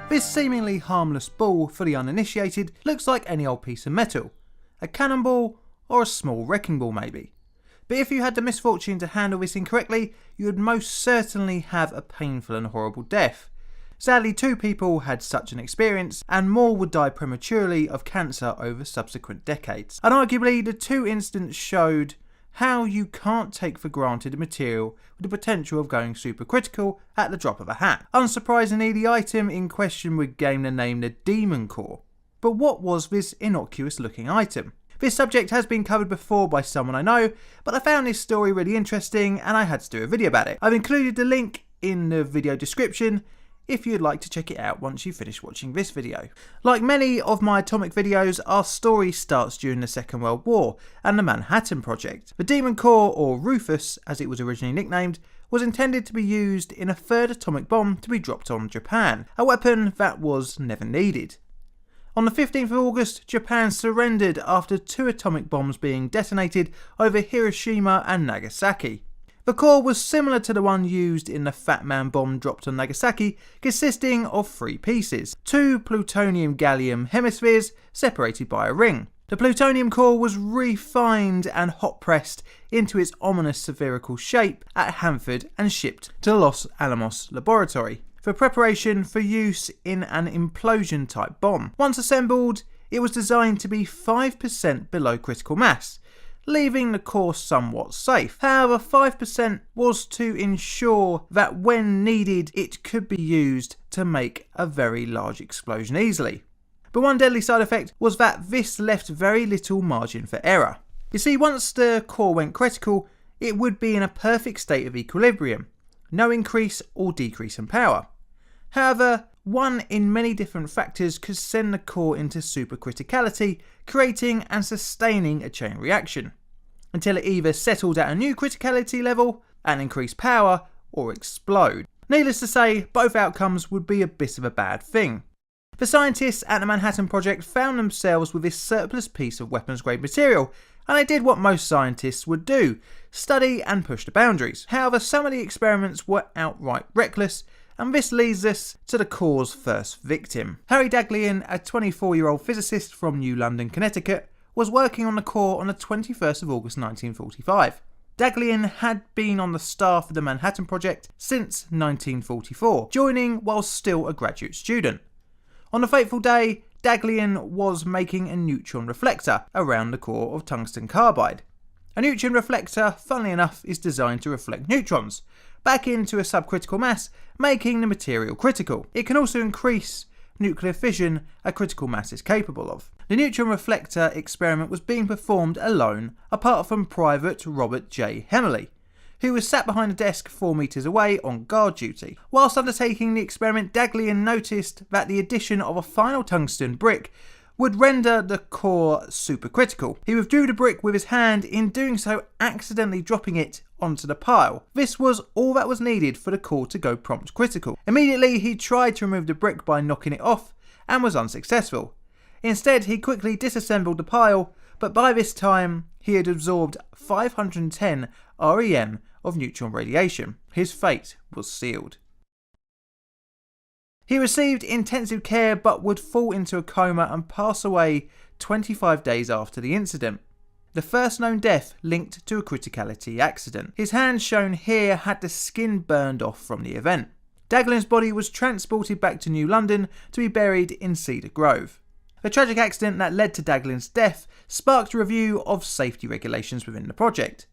This seemingly harmless ball for the uninitiated looks like any old piece of metal, a cannonball or a small wrecking ball maybe. But if you had the misfortune to handle this incorrectly, you would most certainly have a painful and horrible death. Sadly, 2 people had such an experience, and more would die prematurely of cancer over subsequent decades. And arguably, the 2 incidents showed how you can't take for granted a material with the potential of going supercritical at the drop of a hat. Unsurprisingly, the item in question would gain the name the Demon Core. But what was this innocuous looking item? This subject has been covered before by someone I know, but I found this story really interesting and I had to do a video about it. I've included the link in the video description if you'd like to check it out once you finish watching this video. Like many of my atomic videos, our story starts during the Second World War and the Manhattan Project. The Demon Core, or Rufus as it was originally nicknamed, was intended to be used in a 3rd atomic bomb to be dropped on Japan, a weapon that was never needed. On the 15th of August, Japan surrendered after 2 atomic bombs being detonated over Hiroshima and Nagasaki. The core was similar to the one used in the Fat Man bomb dropped on Nagasaki, consisting of 3 pieces, 2 plutonium-gallium hemispheres separated by a ring. The plutonium core was refined and hot-pressed into its ominous spherical shape at Hanford and shipped to the Los Alamos laboratory for preparation for use in an implosion-type bomb. Once assembled, it was designed to be 5% below critical mass, leaving the core somewhat safe. However, 5% was to ensure that when needed it could be used to make a very large explosion easily. But one deadly side effect was that this left very little margin for error. You see, once the core went critical, it would be in a perfect state of equilibrium, no increase or decrease in power. However, one in many different factors could send the core into supercriticality, creating and sustaining a chain reaction, until it either settled at a new criticality level and increased power, or explode. Needless to say, both outcomes would be a bit of a bad thing. The scientists at the Manhattan Project found themselves with this surplus piece of weapons grade material, and they did what most scientists would do, study and push the boundaries. However, some of the experiments were outright reckless, and this leads us to the core's first victim. Harry Daghlian, a 24-year-old physicist from New London, Connecticut, was working on the core on the 21st of August 1945. Daghlian had been on the staff of the Manhattan Project since 1944, joining while still a graduate student. On the fateful day, Daghlian was making a neutron reflector around the core of tungsten carbide. A neutron reflector, funnily enough, is designed to reflect neutrons back into a subcritical mass, making the material critical. It can also increase nuclear fission a critical mass is capable of. The neutron reflector experiment was being performed alone, apart from Private Robert J. Hemley, who was sat behind a desk 4 meters away on guard duty. Whilst undertaking the experiment, Daghlian noticed that the addition of a final tungsten brick would render the core supercritical. He withdrew the brick with his hand, in doing so accidentally dropping it onto the pile. This was all that was needed for the core to go prompt critical. Immediately he tried to remove the brick by knocking it off and was unsuccessful. Instead, he quickly disassembled the pile, but by this time he had absorbed 510 REM of neutron radiation. His fate was sealed. He received intensive care but would fall into a coma and pass away 25 days after the incident. The first known death linked to a criticality accident. His hand shown here had the skin burned off from the event. Daghlian's body was transported back to New London to be buried in Cedar Grove. The tragic accident that led to Daghlian's death sparked a review of safety regulations within the project.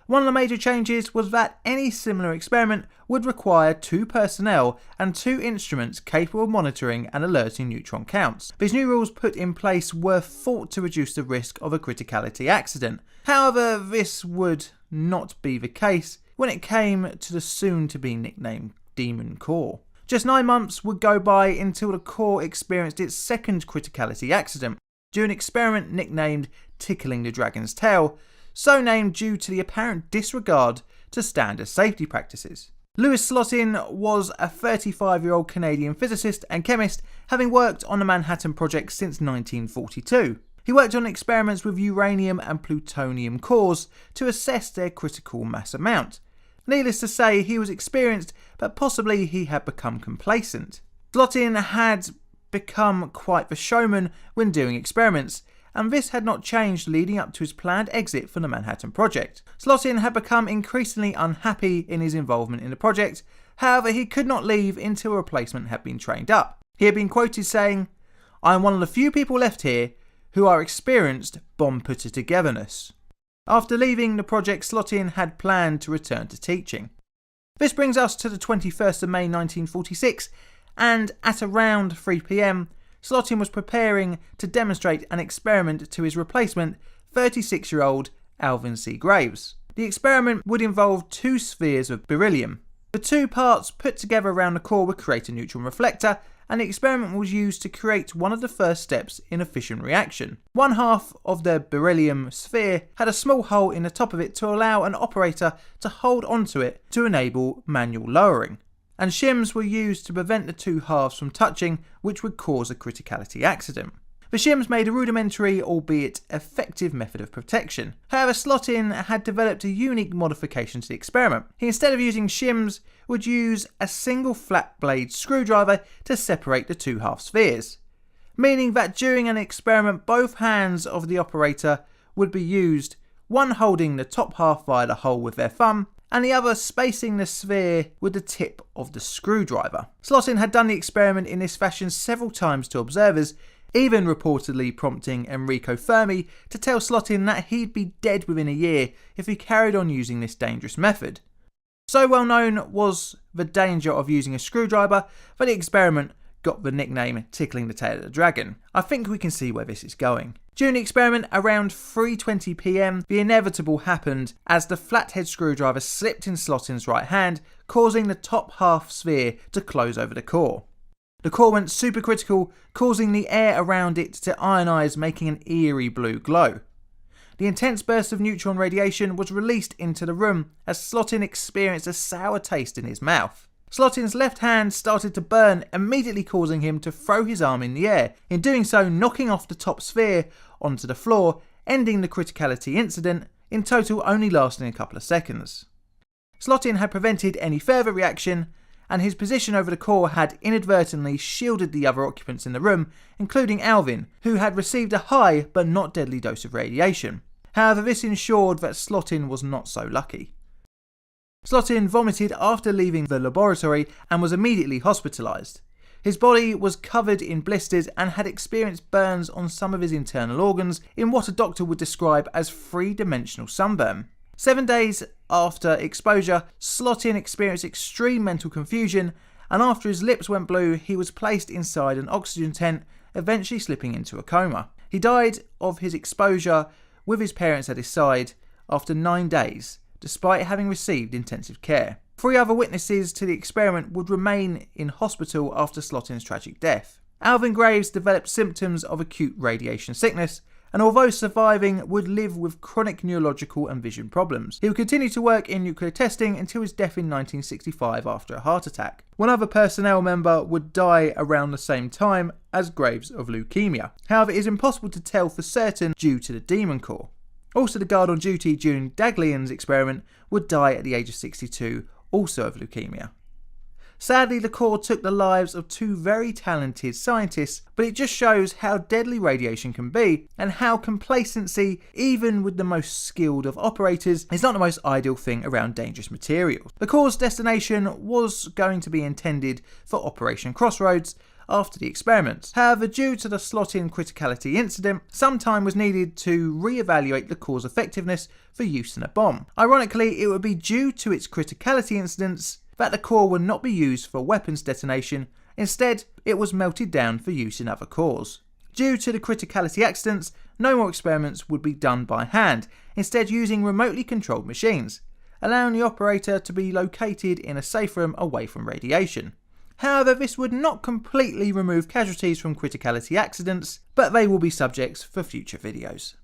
One of the major changes was that any similar experiment would require 2 personnel and 2 instruments capable of monitoring and alerting neutron counts. These new rules put in place were thought to reduce the risk of a criticality accident. However, this would not be the case when it came to the soon-to-be nicknamed Demon Core. Just 9 months would go by until the core experienced its second criticality accident during an experiment nicknamed Tickling the Dragon's Tail, so named due to the apparent disregard to standard safety practices. Louis Slotin was a 35-year-old Canadian physicist and chemist, having worked on the Manhattan Project since 1942. He worked on experiments with uranium and plutonium cores to assess their critical mass amount. Needless to say, he was experienced, but possibly he had become complacent. Slotin had become quite the showman when doing experiments, and this had not changed leading up to his planned exit from the Manhattan Project. Slotin had become increasingly unhappy in his involvement in the project, however he could not leave until a replacement had been trained up. He had been quoted saying, "I am one of the few people left here who are experienced bomb putter togetherness." After leaving the project, Slotin had planned to return to teaching. This brings us to the 21st of May 1946, and at around 3 PM, Slotin was preparing to demonstrate an experiment to his replacement, 36-year-old Alvin C. Graves. The experiment would involve 2 spheres of beryllium. The 2 parts put together around the core would create a neutron reflector, and the experiment was used to create one of the first steps in a fission reaction. One half of the beryllium sphere had a small hole in the top of it to allow an operator to hold onto it to enable manual lowering, and shims were used to prevent the 2 halves from touching, which would cause a criticality accident. The shims made a rudimentary, albeit effective method of protection. However, Slotin had developed a unique modification to the experiment. He, instead of using shims, would use a single flat blade screwdriver to separate the 2 half spheres, meaning that during an experiment both hands of the operator would be used, one holding the top half via the hole with their thumb, and the other spacing the sphere with the tip of the screwdriver. Slotin had done the experiment in this fashion several times to observers, even reportedly prompting Enrico Fermi to tell Slotin that he'd be dead within a year if he carried on using this dangerous method. So well known was the danger of using a screwdriver that the experiment got the nickname Tickling the Tail of the Dragon. I think we can see where this is going. During the experiment, around 3:20 PM, the inevitable happened as the flathead screwdriver slipped in Slotin's right hand, causing the top half sphere to close over the core. The core went supercritical, causing the air around it to ionise, making an eerie blue glow. The intense burst of neutron radiation was released into the room as Slotin experienced a sour taste in his mouth. Slotin's left hand started to burn, immediately causing him to throw his arm in the air, in doing so knocking off the top sphere onto the floor, ending the criticality incident, in total only lasting a couple of seconds. Slotin had prevented any further reaction, and his position over the core had inadvertently shielded the other occupants in the room, including Alvin, who had received a high but not deadly dose of radiation. However, this ensured that Slotin was not so lucky. Slotin vomited after leaving the laboratory and was immediately hospitalised. His body was covered in blisters and had experienced burns on some of his internal organs in what a doctor would describe as 3-dimensional sunburn. 7 days after exposure, Slotin experienced extreme mental confusion, and after his lips went blue, he was placed inside an oxygen tent, eventually slipping into a coma. He died of his exposure with his parents at his side after 9 days, despite having received intensive care. 3 other witnesses to the experiment would remain in hospital after Slotin's tragic death. Alvin Graves developed symptoms of acute radiation sickness, and although surviving, would live with chronic neurological and vision problems. He would continue to work in nuclear testing until his death in 1965 after a heart attack. One other personnel member would die around the same time as Graves of leukemia. However, it is impossible to tell for certain due to the Demon Core. Also, the guard on duty during Daglian's experiment would die at the age of 62, also of leukemia. Sadly, the core took the lives of 2 very talented scientists, but it just shows how deadly radiation can be and how complacency, even with the most skilled of operators, is not the most ideal thing around dangerous materials. The core's destination was going to be intended for Operation Crossroads after the experiments. However, due to the Slotin criticality incident, some time was needed to re-evaluate the core's effectiveness for use in a bomb. Ironically, it would be due to its criticality incidents that the core would not be used for weapons detonation. Instead, it was melted down for use in other cores. Due to the criticality accidents, no more experiments would be done by hand, instead using remotely controlled machines, allowing the operator to be located in a safe room away from radiation. However, this would not completely remove casualties from criticality accidents, but they will be subjects for future videos.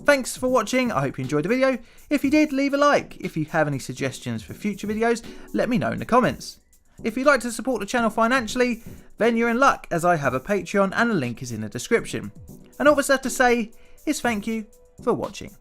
Thanks for watching, I hope you enjoyed the video. If you did, leave a like. If you have any suggestions for future videos, let me know in the comments. If you'd like to support the channel financially, then you're in luck, as I have a Patreon and a link is in the description. And all that's left to say is thank you for watching.